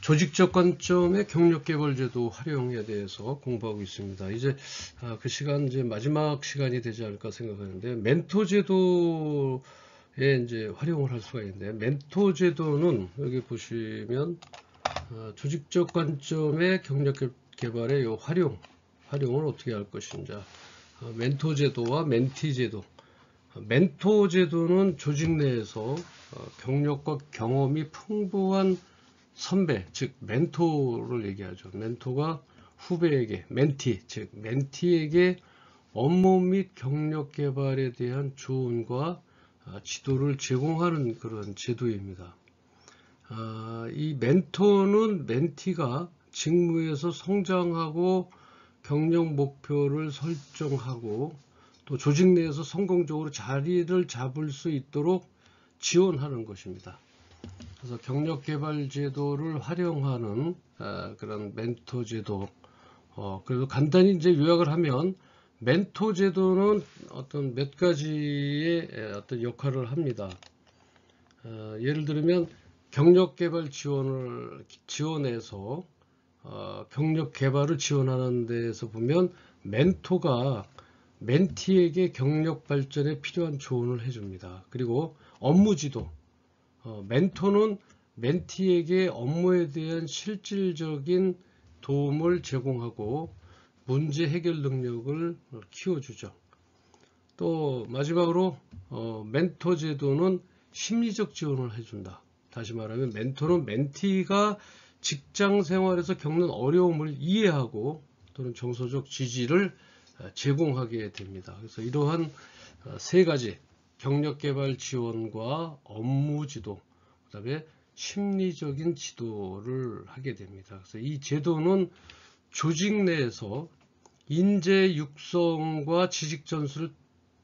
조직적 관점의 경력개발제도 활용에 대해서 공부하고 있습니다. 이제 그 시간 이제 마지막 시간이 되지 않을까 생각하는데, 멘토제도에 이제 활용을 할 수가 있는데, 멘토제도는 여기 보시면 조직적 관점의 경력개발의 요 활용을 어떻게 할 것인지, 멘토제도와 멘티제도. 멘토제도는 조직 내에서 경력과 경험이 풍부한 선배, 즉 멘토를 얘기하죠. 멘토가 후배에게, 멘티, 즉 멘티에게 업무 및 경력 개발에 대한 조언과 지도를 제공하는 그런 제도입니다. 이 멘토는 멘티가 직무에서 성장하고 경력 목표를 설정하고 또 조직 내에서 성공적으로 자리를 잡을 수 있도록 지원하는 것입니다. 그래서 경력개발제도를 활용하는 그런 멘토제도. 그래서 간단히 이제 요약을 하면, 멘토제도는 어떤 몇 가지의 어떤 역할을 합니다. 예를 들면 경력개발 지원해서 경력개발을 지원하는 데에서 보면, 멘토가 멘티에게 경력 발전에 필요한 조언을 해줍니다. 그리고 업무지도. 멘토는 멘티에게 업무에 대한 실질적인 도움을 제공하고 문제 해결 능력을 키워주죠. 또 마지막으로 멘토 제도는 심리적 지원을 해준다. 다시 말하면 멘토는 멘티가 직장 생활에서 겪는 어려움을 이해하고 또는 정서적 지지를 제공하게 됩니다. 그래서 이러한 세 가지, 경력개발 지원과 업무 지도, 그 다음에 심리적인 지도를 하게 됩니다. 그래서 이 제도는 조직 내에서 인재 육성과 지식 전수를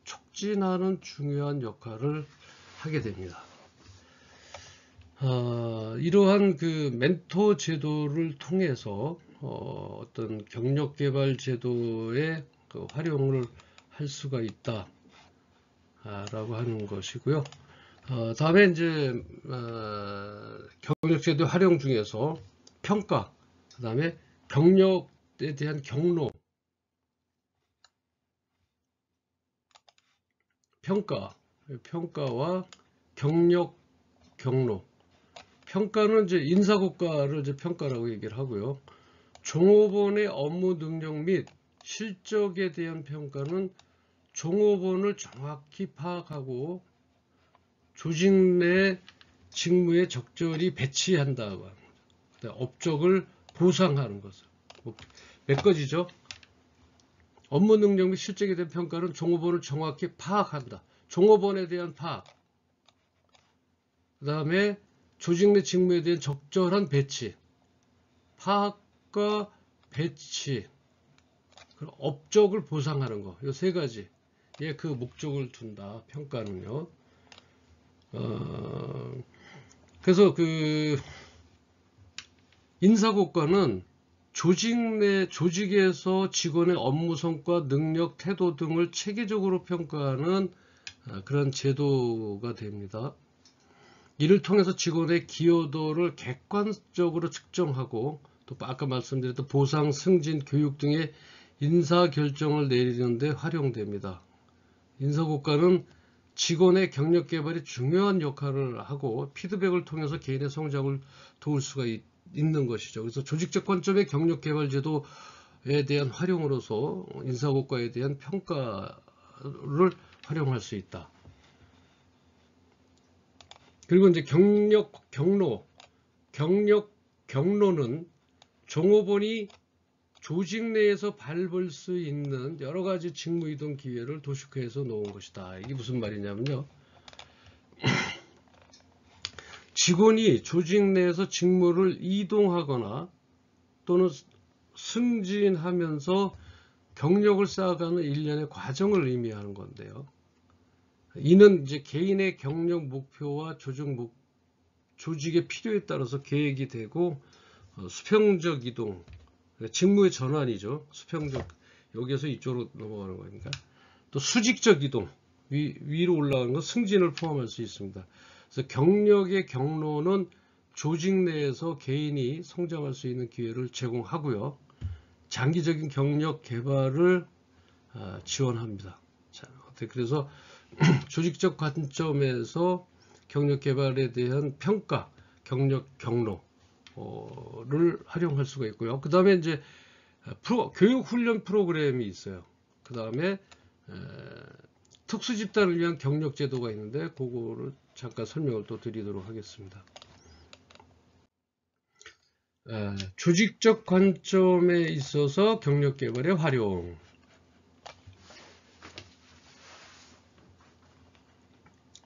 촉진하는 중요한 역할을 하게 됩니다. 이러한 그 멘토 제도를 통해서 어떤 경력개발 제도의 그 활용을 할 수가 있다 라고 하는 것이고요. 다음에 이제 경력제도 활용 중에서 평가, 그 다음에 경력에 대한 경로, 평가와 경력 경로. 평가는 이제 인사고과를 이제 평가라고 얘기를 하고요. 종업원의 업무 능력 및 실적에 대한 평가는 종업원을 정확히 파악하고 조직 내 직무에 적절히 배치한다고 합니다. 업적을 보상하는 것을. 몇 가지죠? 업무 능력 및 실적에 대한 평가는 종업원을 정확히 파악한다. 종업원에 대한 파악. 그 다음에 조직 내 직무에 대한 적절한 배치. 파악과 배치. 그리고 업적을 보상하는 거. 이 세 가지에 그 목적을 둔다. 평가는요. 그래서 그 인사고과는 조직에서 직원의 업무 성과, 능력, 태도 등을 체계적으로 평가하는 그런 제도가 됩니다. 이를 통해서 직원의 기여도를 객관적으로 측정하고 또 아까 말씀드렸던 보상, 승진, 교육 등의 인사결정을 내리는 데 활용됩니다. 인사고과는 직원의 경력 개발이 중요한 역할을 하고 피드백을 통해서 개인의 성장을 도울 수가 있는 것이죠. 그래서 조직적 관점의 경력 개발 제도에 대한 활용으로서 인사고과에 대한 평가를 활용할 수 있다. 그리고 이제 경력 경로는 종업원이 조직 내에서 밟을 수 있는 여러 가지 직무 이동 기회를 도식화해서 놓은 것이다. 이게 무슨 말이냐면요. 직원이 조직 내에서 직무를 이동하거나 또는 승진하면서 경력을 쌓아가는 일련의 과정을 의미하는 건데요. 이는 이제 개인의 경력 목표와 조직의 필요에 따라서 계획이 되고 수평적 이동, 직무의 전환이죠. 수평적, 여기에서 이쪽으로 넘어가는 거니까. 또 수직적 이동, 위로 올라가는 건 승진을 포함할 수 있습니다. 그래서 경력의 경로는 조직 내에서 개인이 성장할 수 있는 기회를 제공하고요. 장기적인 경력 개발을 지원합니다. 자, 그래서 조직적 관점에서 경력 개발에 대한 평가, 경력 경로를 활용할 수가 있고요. 그 다음에 이제 교육 훈련 프로그램이 있어요. 그 다음에 특수 집단을 위한 경력 제도가 있는데 그거를 잠깐 설명을 또 드리도록 하겠습니다. 조직적 관점에 있어서 경력 개발의 활용.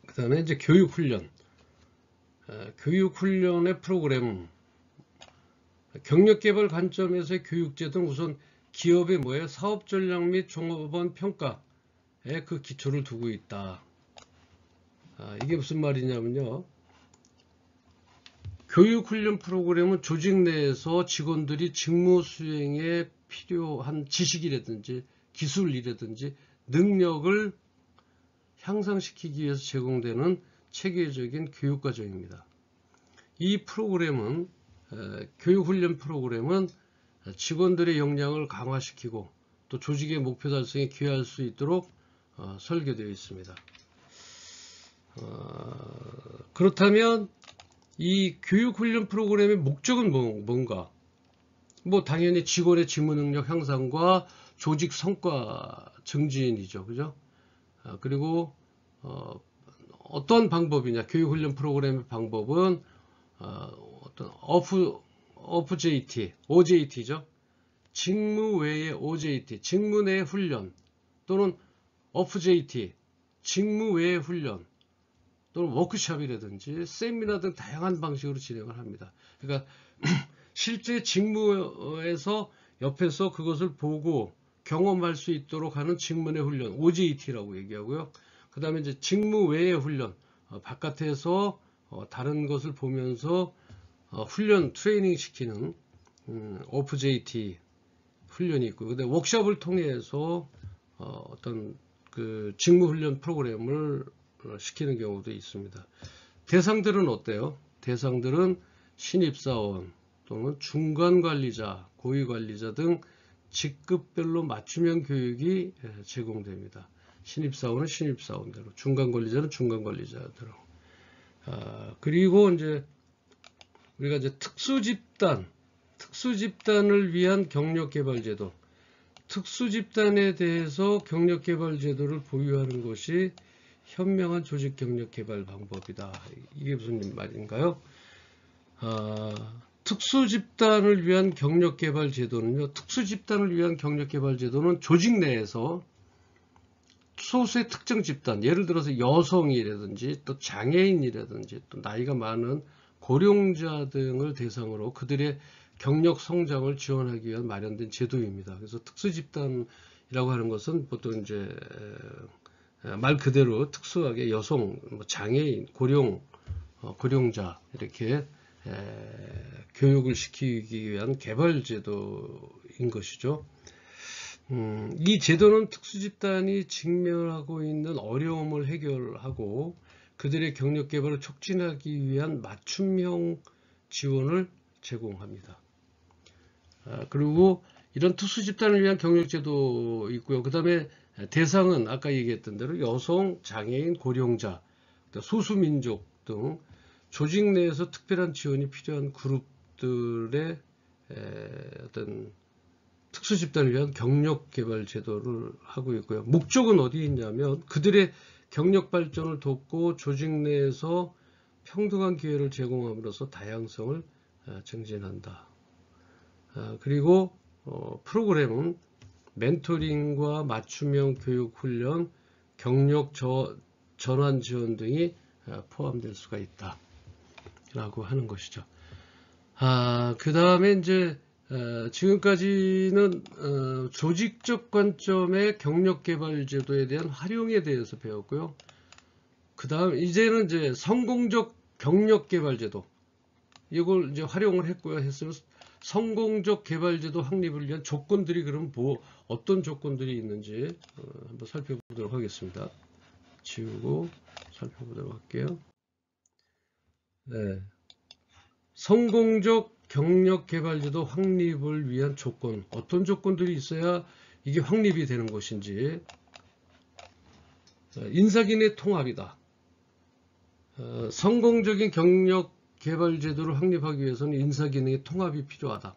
그 다음에 이제 교육 훈련. 교육 훈련의 프로그램. 경력 개발 관점에서의 교육 제도는 우선 기업의 뭐예요? 사업 전략 및 종업원 평가에 그 기초를 두고 있다. 이게 무슨 말이냐면요. 교육훈련 프로그램은 조직 내에서 직원들이 직무 수행에 필요한 지식이라든지 기술이라든지 능력을 향상시키기 위해서 제공되는 체계적인 교육과정입니다. 이 프로그램은 교육훈련 프로그램은 직원들의 역량을 강화시키고 또 조직의 목표 달성에 기여할 수 있도록 설계되어 있습니다. 그렇다면 이 교육훈련 프로그램의 목적은 뭔가? 뭐 당연히 직원의 직무 능력 향상과 조직 성과 증진이죠, 그죠? 그리고 어떤 방법이냐? 교육훈련 프로그램의 방법은 어떤 OJT죠. 직무 외의 OJT, 직무 내 훈련 또는 OFJT, 직무 외의 훈련 또는 워크숍이라든지 세미나 등 다양한 방식으로 진행을 합니다. 그러니까 실제 직무에서 옆에서 그것을 보고 경험할 수 있도록 하는 직무 내 훈련, OJT라고 얘기하고요. 그 다음에 이제 직무 외의 훈련, 바깥에서 다른 것을 보면서 훈련, 트레이닝 시키는 OFJT 훈련이 있고, 근데 워크숍을 통해서 어떤 그 직무 훈련 프로그램을 시키는 경우도 있습니다. 대상들은 어때요? 대상들은 신입사원 또는 중간관리자, 고위관리자 등 직급별로 맞춤형 교육이 제공됩니다. 신입사원은 신입사원대로, 중간관리자는 중간관리자대로. 그리고 이제 우리가 이제 특수집단을 위한 경력개발제도, 특수집단에 대해서 경력개발제도를 보유하는 것이 현명한 조직 경력 개발 방법이다. 이게 무슨 말인가요? 특수집단을 위한 경력 개발 제도는요. 특수집단을 위한 경력 개발 제도는 조직 내에서 소수의 특정 집단, 예를 들어서 여성이라든지 또 장애인이라든지 또 나이가 많은 고령자 등을 대상으로 그들의 경력 성장을 지원하기 위한 마련된 제도입니다. 그래서 특수집단이라고 하는 것은 보통 이제 말 그대로 특수하게 여성, 장애인, 고령자 이렇게 교육을 시키기 위한 개발 제도인 것이죠. 이 제도는 특수집단이 직면하고 있는 어려움을 해결하고 그들의 경력 개발을 촉진하기 위한 맞춤형 지원을 제공합니다. 그리고 이런 특수집단을 위한 경력제도 있고요. 그 다음에 대상은 아까 얘기했던 대로 여성, 장애인, 고령자, 소수민족 등 조직 내에서 특별한 지원이 필요한 그룹들의 어떤 특수집단을 위한 경력개발 제도를 하고 있고요. 목적은 어디 있냐면 그들의 경력 발전을 돕고 조직 내에서 평등한 기회를 제공함으로써 다양성을 증진한다. 그리고 프로그램은 멘토링과 맞춤형 교육 훈련, 경력 전환 지원 등이 포함될 수가 있다 라고 하는 것이죠. 그 다음에 이제 지금까지는 조직적 관점의 경력 개발 제도에 대한 활용에 대해서 배웠고요. 그 다음 이제는 이제 성공적 경력 개발 제도, 이걸 이제 활용을 했고요. 했으면 성공적 개발제도 확립을 위한 조건들이 그럼 어떤 조건들이 있는지 한번 살펴보도록 하겠습니다. 지우고 살펴보도록 할게요. 네. 성공적 경력개발제도 확립을 위한 조건, 어떤 조건들이 있어야 이게 확립이 되는 것인지. 인사기능의 통합이다. 성공적인 경력개발제도를 확립하기 위해서는 인사기능의 통합이 필요하다.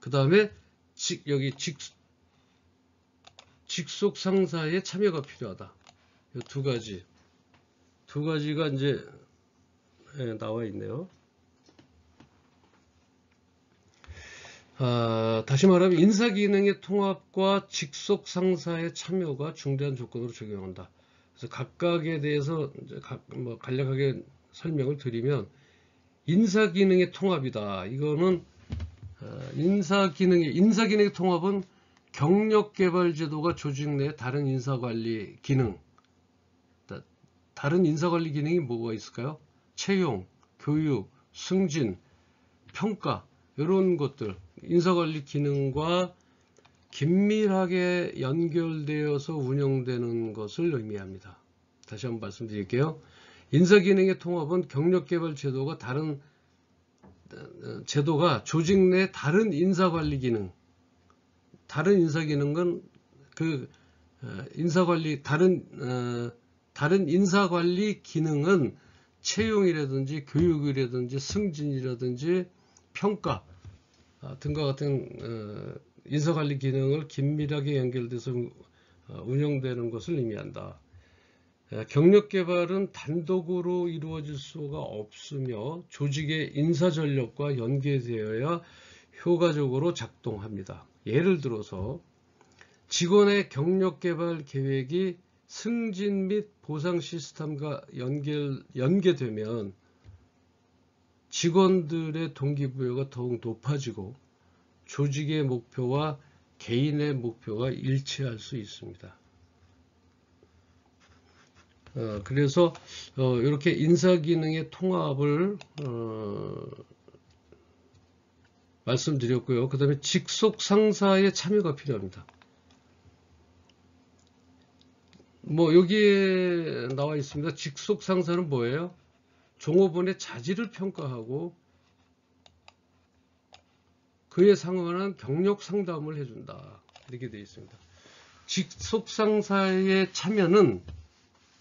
그 다음에 여기 직속 상사의 참여가 필요하다. 이 두 가지가 이제 나와 있네요. 다시 말하면 인사기능의 통합과 직속 상사의 참여가 중대한 조건으로 적용한다. 그래서 각각에 대해서 이제 간략하게 설명을 드리면, 인사기능의 통합이다. 이거는 인사기능의 통합은 경력개발제도가 조직 내 다른 인사관리 기능, 다른 인사관리 기능이 뭐가 있을까요? 채용, 교육, 승진, 평가, 이런 것들, 인사관리 기능과 긴밀하게 연결되어서 운영되는 것을 의미합니다. 다시 한번 말씀드릴게요. 인사기능의 통합은 경력개발제도가 제도가 조직 내 다른 인사관리 기능, 다른 인사기능은 다른 인사관리 기능은 채용이라든지 교육이라든지 승진이라든지 평가 등과 같은 인사관리 기능을 긴밀하게 연결돼서 운영되는 것을 의미한다. 경력개발은 단독으로 이루어질 수가 없으며 조직의 인사전력과 연계되어야 효과적으로 작동합니다. 예를 들어서 직원의 경력개발 계획이 승진 및 보상 시스템과 연계되면 직원들의 동기부여가 더욱 높아지고 조직의 목표와 개인의 목표가 일치할 수 있습니다. 그래서 이렇게 인사기능의 통합을 말씀드렸고요. 그 다음에 직속 상사의 참여가 필요합니다. 여기에 나와 있습니다. 직속 상사는 뭐예요? 종업원의 자질을 평가하고 그에 상응하는 경력 상담을 해준다. 이렇게 되어 있습니다. 직속 상사의 참여는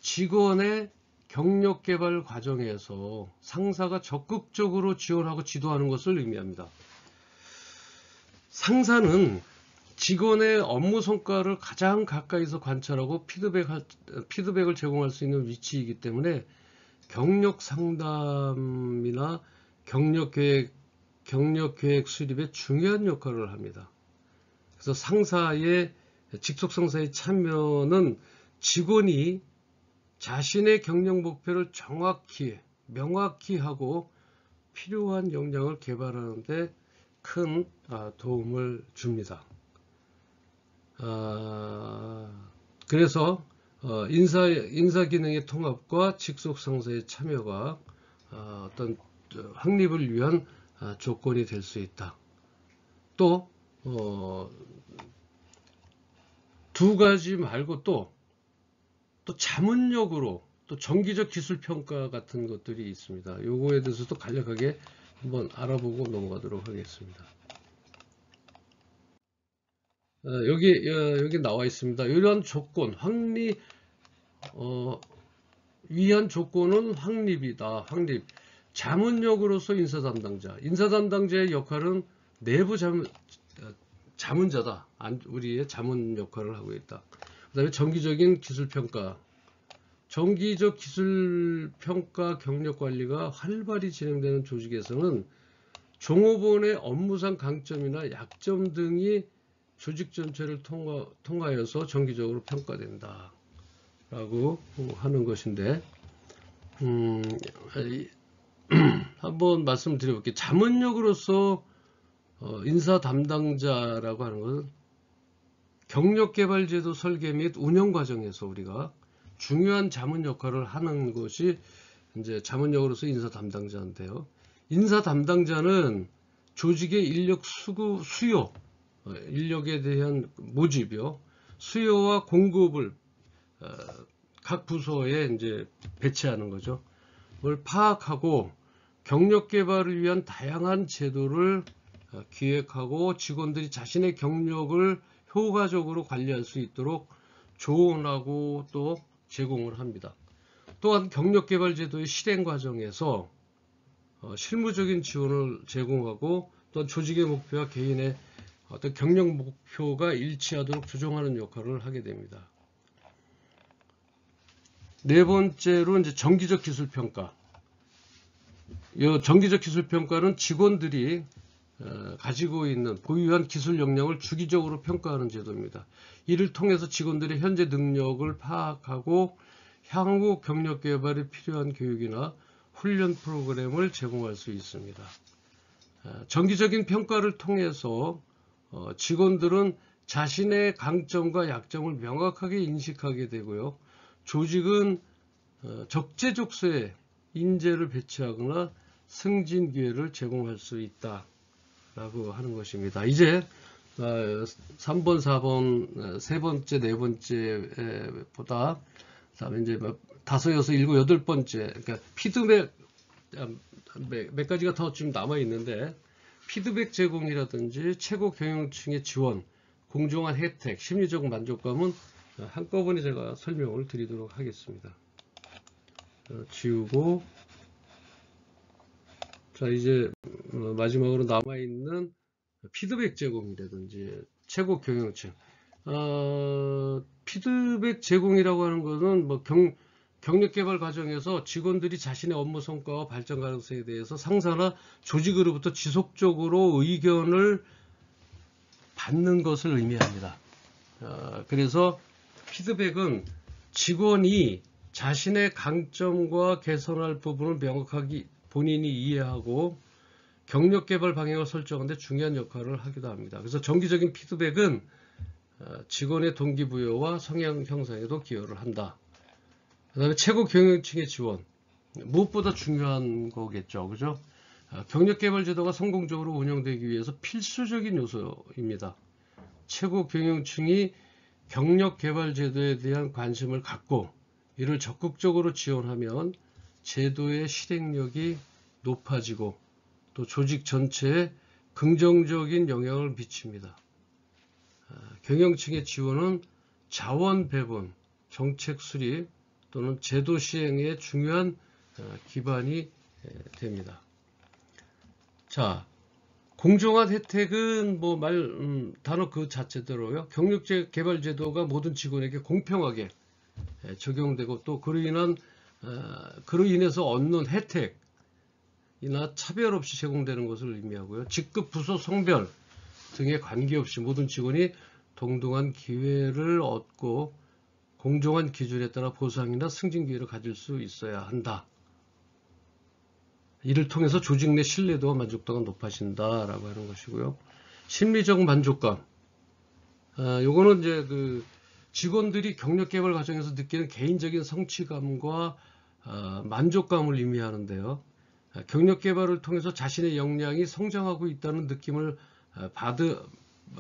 직원의 경력 개발 과정에서 상사가 적극적으로 지원하고 지도하는 것을 의미합니다. 상사는 직원의 업무 성과를 가장 가까이서 관찰하고 피드백을 제공할 수 있는 위치이기 때문에 경력 상담이나 경력 계획 수립에 중요한 역할을 합니다. 그래서 직속 상사의 참여는 직원이 자신의 경력 목표를 명확히 하고 필요한 역량을 개발하는 데 큰 도움을 줍니다. 그래서 인사기능의 통합과 직속 상사의 참여가 어떤 확립을 위한 조건이 될 수 있다. 또 두 가지 말고 또 자문력으로 또 정기적 기술 평가 같은 것들이 있습니다. 요거에 대해서도 간략하게 한번 알아보고 넘어가도록 하겠습니다. 여기 나와 있습니다. 이러한 조건, 위한 조건은 확립이다. 확립. 자문력으로서 인사 담당자의 역할은 내부 자문자다. 우리의 자문 역할을 하고 있다. 그 다음에 정기적인 기술평가. 정기적 기술평가 경력관리가 활발히 진행되는 조직에서는 종업원의 업무상 강점이나 약점 등이 조직 전체를 통하여서 정기적으로 평가된다. 라고 하는 것인데, 한번 말씀드려볼게요. 자문력으로서 인사 담당자라고 하는 것은 경력개발제도 설계 및 운영 과정에서 우리가 중요한 자문 역할을 하는 것이 이제 자문력으로서 인사 담당자인데요. 인사 담당자는 조직의 인력 수요, 인력에 대한 모집이요, 수요와 공급을 각 부서에 이제 배치하는 거죠. 그걸 파악하고 경력 개발을 위한 다양한 제도를 기획하고 직원들이 자신의 경력을 효과적으로 관리할 수 있도록 조언하고 또 제공을 합니다. 또한 경력 개발 제도의 실행 과정에서 실무적인 지원을 제공하고 또 조직의 목표와 개인의 어떤 경력 목표가 일치하도록 조정하는 역할을 하게 됩니다. 네 번째로 이제 정기적 기술 평가. 이 정기적 기술 평가는 직원들이 가지고 있는 보유한 기술 역량을 주기적으로 평가하는 제도입니다. 이를 통해서 직원들의 현재 능력을 파악하고 향후 경력 개발에 필요한 교육이나 훈련 프로그램을 제공할 수 있습니다. 정기적인 평가를 통해서 직원들은 자신의 강점과 약점을 명확하게 인식하게 되고요. 조직은 적재적소에 인재를 배치하거나 승진 기회를 제공할 수 있다라고 하는 것입니다. 이제 3번, 4번, 세 번째, 네 번째보다 그다음에 이제 5, 6, 7, 8번째, 그러니까 피드백 몇 가지가 더 지금 남아 있는데 피드백 제공이라든지 최고 경영층의 지원, 공정한 혜택, 심리적 만족감은 한꺼번에 제가 설명을 드리도록 하겠습니다. 지우고 자 이제 마지막으로 남아있는 피드백 제공이라든지 최고 경영층 피드백 제공이라고 하는 것은 뭐 경력 개발 과정에서 직원들이 자신의 업무 성과와 발전 가능성에 대해서 상사나 조직으로부터 지속적으로 의견을 받는 것을 의미합니다. 그래서 피드백은 직원이 자신의 강점과 개선할 부분을 명확하게 본인이 이해하고 경력 개발 방향을 설정하는 데 중요한 역할을 하기도 합니다. 그래서 정기적인 피드백은 직원의 동기부여와 성향 형성에도 기여를 한다. 그 다음에 최고 경영층의 지원. 무엇보다 중요한 거겠죠. 그죠? 경력 개발 제도가 성공적으로 운영되기 위해서 필수적인 요소입니다. 최고 경영층이 경력 개발 제도에 대한 관심을 갖고 이를 적극적으로 지원하면 제도의 실행력이 높아지고 또 조직 전체에 긍정적인 영향을 미칩니다. 경영층의 지원은 자원 배분, 정책 수립 또는 제도 시행의 중요한 기반이 됩니다. 자, 공정한 혜택은 뭐 단어 그 자체대로요. 경력 개발 제도가 모든 직원에게 공평하게 적용되고 또 그로 인해서 얻는 혜택이나 차별 없이 제공되는 것을 의미하고요. 직급, 부서, 성별 등에 관계없이 모든 직원이 동등한 기회를 얻고 공정한 기준에 따라 보상이나 승진 기회를 가질 수 있어야 한다. 이를 통해서 조직 내 신뢰도와 만족도가 높아진다라고 하는 것이고요. 심리적 만족감. 요거는 이제 그 직원들이 경력 개발 과정에서 느끼는 개인적인 성취감과 만족감을 의미하는데요. 경력 개발을 통해서 자신의 역량이 성장하고 있다는 느낌을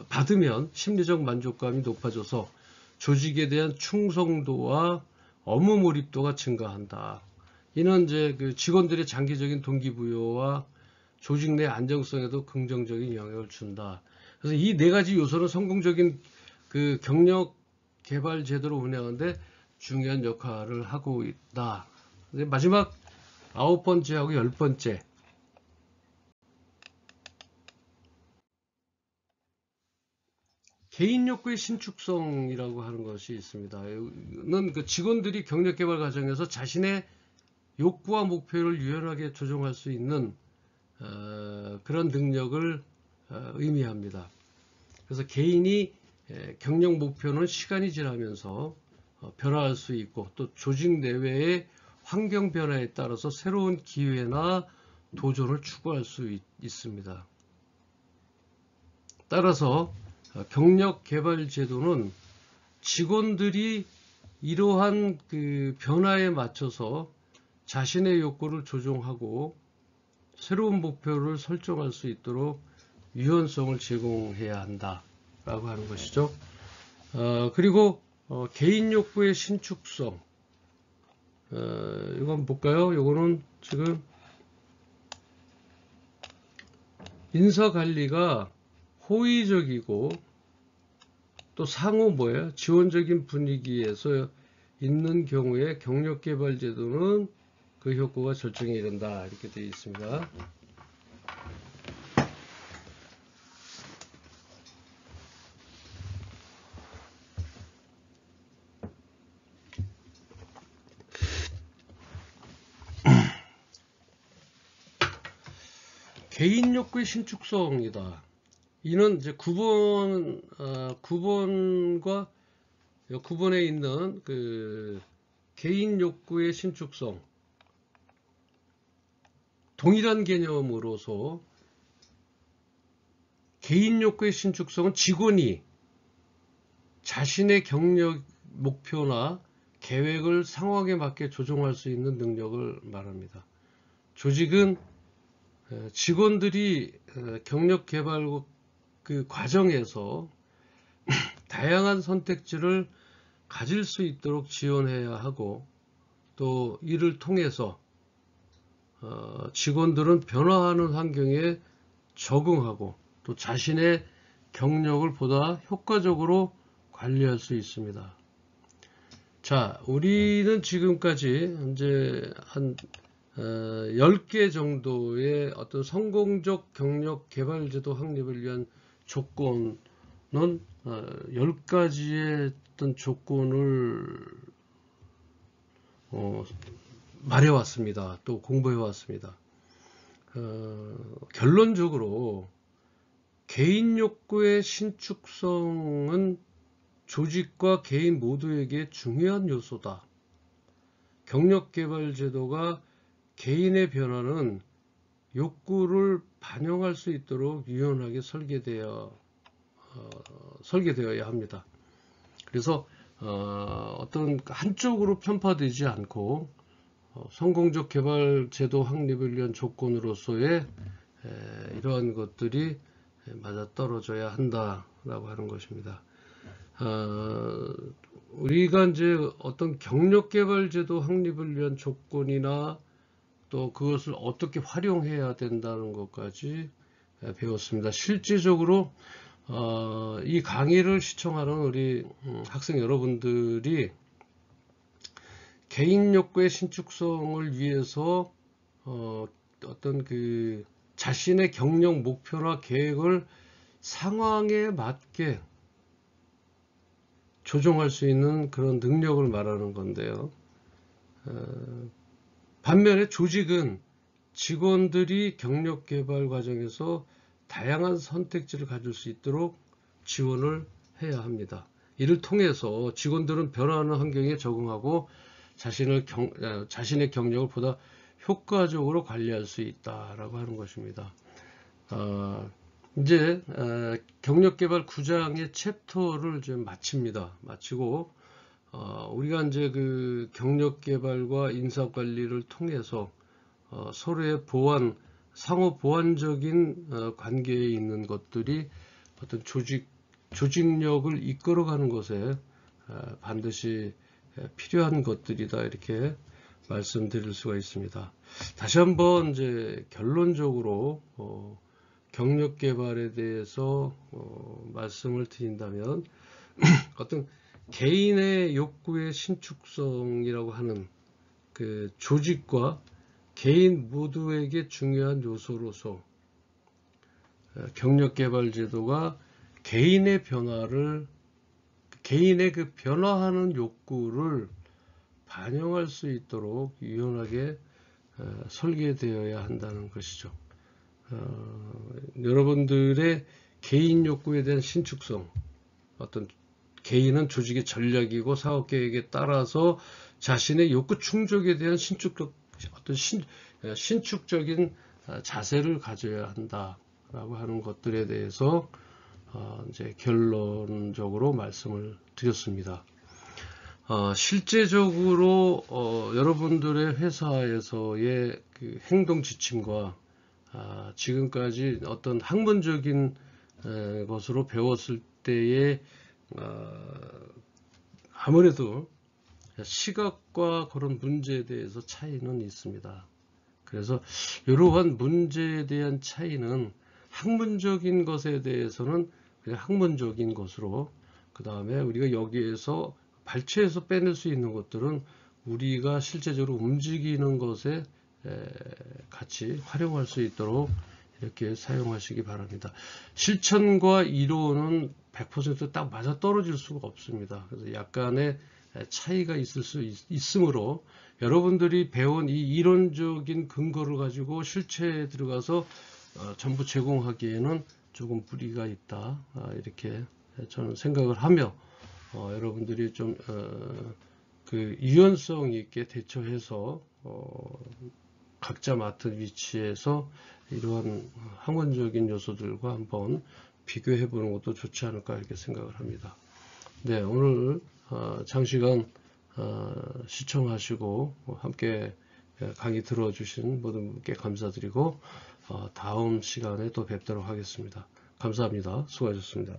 받으면 심리적 만족감이 높아져서 조직에 대한 충성도와 업무 몰입도가 증가한다. 이는 이제 그 직원들의 장기적인 동기부여와 조직 내 안정성에도 긍정적인 영향을 준다. 그래서 이 네 가지 요소는 성공적인 그 경력 개발 제도를 운영하는데 중요한 역할을 하고 있다. 마지막 9번째하고 10번째. 개인 욕구의 신축성이라고 하는 것이 있습니다. 이는 그 직원들이 경력 개발 과정에서 자신의 욕구와 목표를 유연하게 조정할 수 있는 그런 능력을 의미합니다. 그래서 개인이 경력 목표는 시간이 지나면서 변화할 수 있고 또 조직 내외의 환경 변화에 따라서 새로운 기회나 도전을 추구할 수 있습니다. 따라서 경력 개발 제도는 직원들이 이러한 그 변화에 맞춰서 자신의 욕구를 조정하고 새로운 목표를 설정할 수 있도록 유연성을 제공해야 한다라고 하는 것이죠. 그리고 개인 욕구의 신축성. 이거 한번 볼까요? 이거는 지금 인사관리가 호의적이고 또 상호 지원적인 분위기에서 있는 경우에 경력개발제도는 그 효과가 절정에 이른다 이렇게 되어 있습니다. 개인 욕구의 신축성이다. 이는 이제 9번과 9번에 있는 그 개인 욕구의 신축성 동일한 개념으로서 개인 욕구의 신축성은 직원이 자신의 경력 목표나 계획을 상황에 맞게 조정할 수 있는 능력을 말합니다. 조직은 직원들이 경력 개발 그 과정에서 다양한 선택지를 가질 수 있도록 지원해야 하고 또 이를 통해서 직원들은 변화하는 환경에 적응하고 또 자신의 경력을 보다 효과적으로 관리할 수 있습니다. 자, 우리는 지금까지 이제 한 10개 정도의 어떤 성공적 경력 개발 제도 확립을 위한 조건은 10가지의 어떤 조건을 말해왔습니다. 또 공부해왔습니다. 결론적으로 개인 욕구의 신축성은 조직과 개인 모두에게 중요한 요소다. 경력개발 제도가 개인의 변화는 욕구를 반영할 수 있도록 유연하게 설계되어야 합니다. 그래서 어떤 한쪽으로 편파되지 않고 성공적 개발 제도 확립을 위한 조건으로서의 이러한 것들이 맞아떨어져야 한다라고 하는 것입니다. 우리가 이제 어떤 경력 개발 제도 확립을 위한 조건이나 또 그것을 어떻게 활용해야 된다는 것까지 배웠습니다. 실질적으로 이 강의를 시청하는 우리 학생 여러분들이 개인 욕구의 신축성을 위해서 어떤 그 자신의 경력 목표나 계획을 상황에 맞게 조정할 수 있는 그런 능력을 말하는 건데요. 반면에 조직은 직원들이 경력 개발 과정에서 다양한 선택지를 가질 수 있도록 지원을 해야 합니다. 이를 통해서 직원들은 변화하는 환경에 적응하고 자신의 경력을 보다 효과적으로 관리할 수 있다라고 하는 것입니다. 이제 경력개발 9장의 챕터를 좀 마칩니다. 마치고 우리가 이제 그 경력개발과 인사관리를 통해서 서로의 상호 보완적인 관계에 있는 것들이 어떤 조직력을 이끌어가는 것에 반드시 필요한 것들이다 이렇게 말씀드릴 수가 있습니다. 다시 한번 이제 결론적으로 경력 개발에 대해서 말씀을 드린다면 어떤 개인의 욕구의 신축성이라고 하는 그 조직과 개인 모두에게 중요한 요소로서 경력 개발 제도가 개인의 그 변화하는 욕구를 반영할 수 있도록 유연하게 설계되어야 한다는 것이죠. 여러분들의 개인 욕구에 대한 신축성, 어떤 개인은 조직의 전략이고 사업 계획에 따라서 자신의 욕구 충족에 대한 신축적인 자세를 가져야 한다라고 하는 것들에 대해서 이제 결론적으로 말씀을 드렸습니다. 실제적으로 여러분들의 회사에서의 그 행동 지침과 지금까지 어떤 학문적인 것으로 배웠을 때의 아무래도 시각과 그런 문제에 대해서 차이는 있습니다. 그래서 이러한 문제에 대한 차이는 학문적인 것에 대해서는 그냥 학문적인 것으로, 그 다음에 우리가 여기에서 발췌해서 빼낼 수 있는 것들은 우리가 실제적으로 움직이는 것에 같이 활용할 수 있도록 이렇게 사용하시기 바랍니다. 실천과 이론은 100% 맞아 떨어질 수가 없습니다. 그래서 약간의 차이가 있을 수 있으므로 여러분들이 배운 이 이론적인 근거를 가지고 실체에 들어가서 전부 제공하기에는 조금 무리가 있다, 이렇게 저는 생각을 하며 여러분들이 좀 그 유연성 있게 대처해서 각자 맡은 위치에서 이러한 학문적인 요소들과 한번 비교해 보는 것도 좋지 않을까 이렇게 생각을 합니다. 네, 오늘 장시간 시청하시고 함께 강의 들어주신 모든 분께 감사드리고 다음 시간에 또 뵙도록 하겠습니다. 감사합니다. 수고하셨습니다.